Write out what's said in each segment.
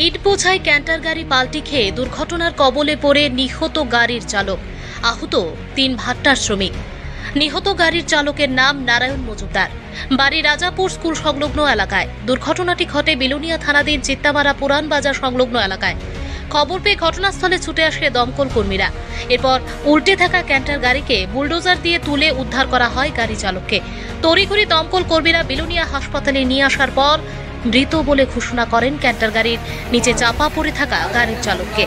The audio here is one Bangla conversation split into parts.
ইট বোঝাই ক্যান্টার গাড়ি পাল্টি খেয়ে দুর্ঘটনার কবলে পড়ে নিহত গাড়ির চালক, আহত ৩ ভাট্টার শ্রমিক। নিহত গাড়ির চালকের নাম নারায়ণ মজুমদার, বাড়ি রাজাপুর স্কুল সংলগ্ন এলাকায়। দুর্ঘটনাটি ঘটে বিলুনিয়া থানাধীন চিত্তামারা পুরান বাজার সংলগ্ন এলাকায়। খবর পেয়ে ঘটনাস্থলে ছুটে আসে দমকল কর্মীরা। এরপর উল্টে থাকা ক্যান্টার গাড়িকে বুলডোজার দিয়ে তুলে উদ্ধার করা হয় গাড়ি চালককে। তড়িঘড়ি দমকল কর্মীরা বিলুনিয়া হাসপাতালে নিয়ে আসার পর মৃত বলে ঘোষণা করেন ক্যান্টার গাড়ির নিচে চাপা পড়ে থাকা গাড়ির চালককে।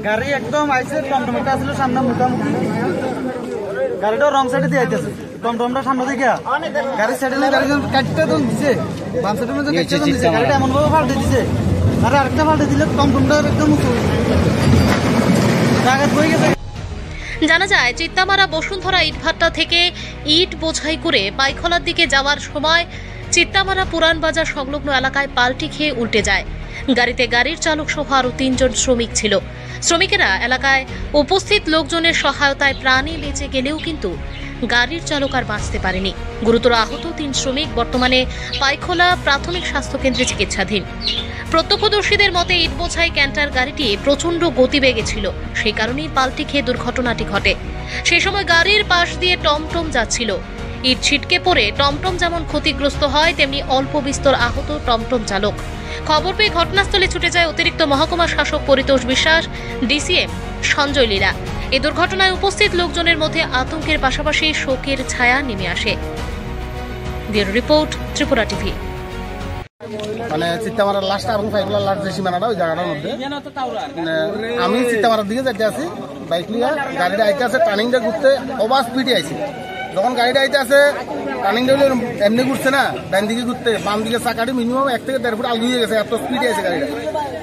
গাড়ি একদম আইসে টমটমটা আসলে সামনে মোটামুটি গাড়িটা রং সাইডে দিয়ে আইতেছে, টমটমটা সামনে দিকে গাড়ির সাইডে গাড়ি কাটতে তো দিছে, বাম সাইডের মধ্যে কাটতে তো দিছে, গাড়িটা এমন ভাবে ফাল্টে দিছে, আর আরেকটা ফাল্টে দিলে টমটমটা একদম উঁচু জায়গা হয়ে গেছে। জানা যায় চিত্তামারা বসুন্ধরা ইটভাট্টা থেকে ইট বোঝাই করে পাইখলার দিকে যাওয়ার সময় চিত্তামারা পুরান বাজার সংলগ্ন এলাকায় পাল্টি খেয়ে উল্টে যায়। গাড়িতে গাড়ির চালক সহ আরও ৩ জন শ্রমিক ছিল। শ্রমিকেরা এলাকায় উপস্থিত লোকজনের সহায়তায় প্রাণে বেঁচে গেলেও কিন্তু গাড়ির চালক আর বাঁচতে পারেনি। গুরুতর আহত ৩ শ্রমিক বর্তমানে পাইখলা প্রাথমিক স্বাস্থ্যকেন্দ্রে চিকিৎসাধীন। প্রত্যক্ষদর্শীদের মতে ইট বোঝাই ক্যান্টার গাড়িটি প্রচণ্ড গতিবেগে ছিল, সেই কারণেই পাল্টি খেয়ে দুর্ঘটনাটি ঘটে। সেই সময় গাড়ির পাশ দিয়ে টমটম যাচ্ছিল। ইট ছিটকে পড়ে টমটম যেমন ক্ষতিগ্রস্ত হয়, তেমনি অল্প বিস্তর আহত টমটম চালক। খবর পেয়ে ঘটনাস্থলে ছুটে যায় অতিরিক্ত মহকুমা শাসক পরিতোষ বিশ্বাস, ডিসিএম সঞ্জয় লীলা। এই দুর্ঘটনায় উপস্থিত লোকজনের মধ্যে আতঙ্কের পাশাপাশি শোকের ছায়া নেমে আসে। Bureau report, Tripura TV. মানে চিত্তামারার লাস্টটা এবং পাইখলার লাস্ট যে সীমানাটা ওই জায়গাটার মধ্যে আমি চিত্তামারার দিকে যেতে আছি, বাইক নিয়ে গাড়িটা আইতে আছে, টার্নিংটা ঘুরতে ওভার স্পিডে আইছি। যখন গাড়িটা আইতে আছে টার্নিংটা এমনি ঘুরছে না, ডান দিকে ঘুরতে বাম দিকে চাকাটি মিনিমাম 1 থেকে 1.5 ফুট আলু হয়ে গেছে, এত স্পিডে আছে গাড়িটা।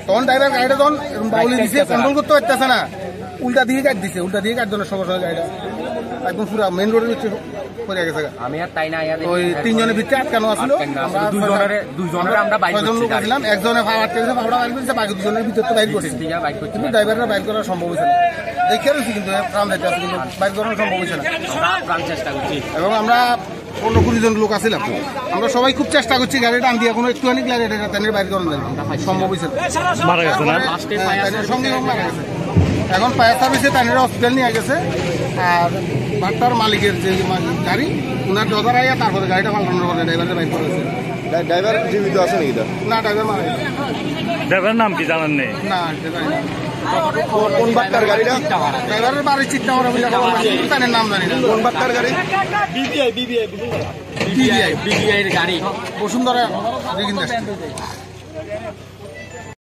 তখন ড্রাইভার গাড়িটা যখন বাউলি দিছে, কন্ট্রোল করতে পারতেছে না, উল্টা দিকে কাট দিছে, উল্টা দিকে কাট দেওয়ার সঙ্গে সঙ্গে গাড়িটা একদম পুরো মেইন রোডের ভিতরে পড়ে গেছে। আমি আর তাই না, ওই 3 জনের ভিতরে আটকানো আসলো, একজনে ফাওয়া আটকে গেছে, ফাওয়াটা বাইর করেছে, বাকি 2 জনের ভিতরে তো বাইর করছে, কিন্তু ড্রাইভাররা বাইর করা সম্ভব হয়েছে না। দেখে রয়েছি কিন্তু প্রাণ দেখতে আসছে, কিন্তু বাইর করানো সম্ভব হয়েছে না। এবং আমরা 15-20 জন লোক আছিলাম, আমরা সবাই খুব চেষ্টা করছি গাড়িটা আন দিয়ে কোনো একটুখানি গাড়িটা বাইর করানো যাবে, সম্ভব হয়েছে মারা গেছে না, সঙ্গে মারা গেছে। এখন ফায়ার সার্ভিসে তাদের হসপিটাল নিয়ে গেছে। আর বাট্টার মালিকের যে গাড়ি ওনার ডজার আইয়া তারপরে গাড়িটা পাল্টানোর পরে ড্রাইভারটা বাইক করেছে। ড্রাইভার জীবিত আছে নাকি? না, ড্রাইভার মারা গেছে। ড্রাইভারের নাম কি জানেন? নেই না, কোন বাট্টার গাড়িটা? ড্রাইভারের বাড়ি চিত্তামারা, তাদের নাম জানি না। কোন বাট্টার গাড়ি? বিবিআই এর গাড়ি, বসুন্ধরা।